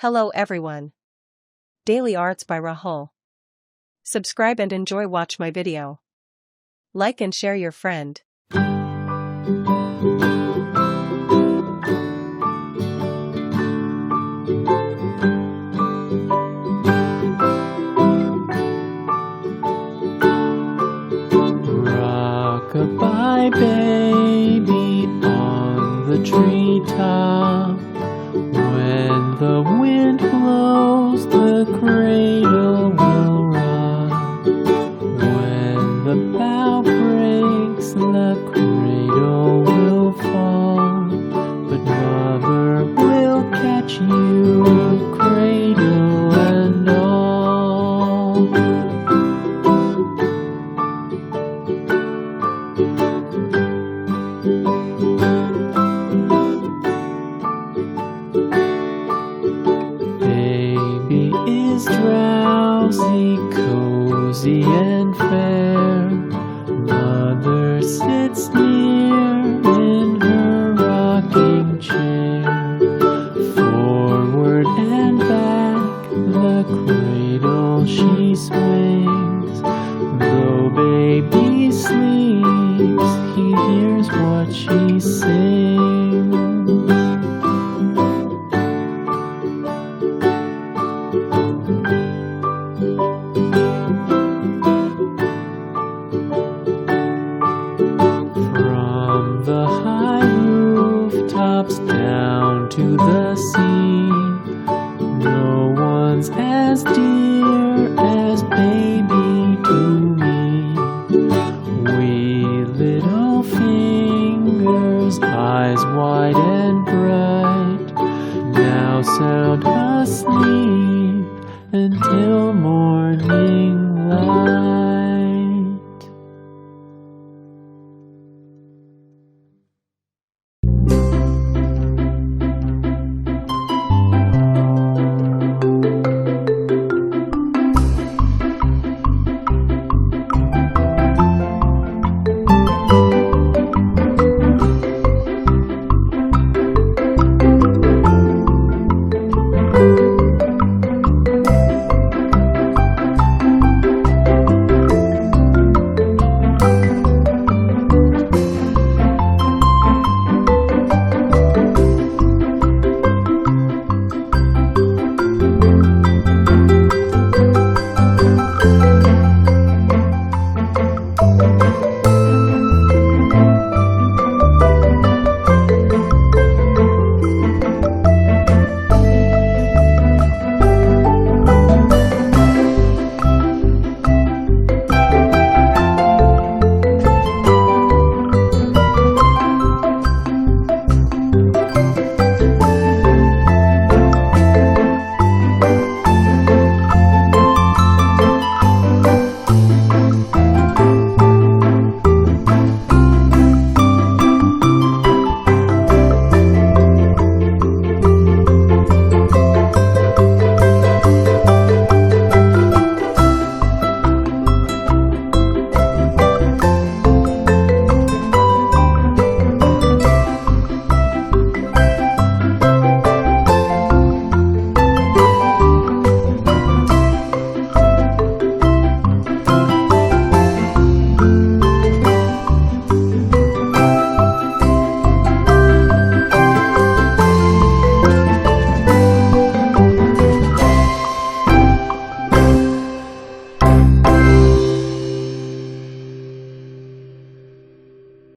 Hello everyone. Daily Arts by Rahul. Subscribe and enjoy watch my video. Like and share your friend. Rock-a-bye baby on the treetop. When the wind blows, the cradle will rock. When the bough breaks, the cradle will fall. But mother will catch you, cradle and all. Baby is drowsy, cozy and fair. Mother sits near in her rocking chair. Forward and back, the cradle she swings. Though baby sleeps, he hears what she sings. From the high rooftops down to the sea, no one's as dear as baby to me. Wee little fingers, eyes wide and bright, now sound asleep until morning light.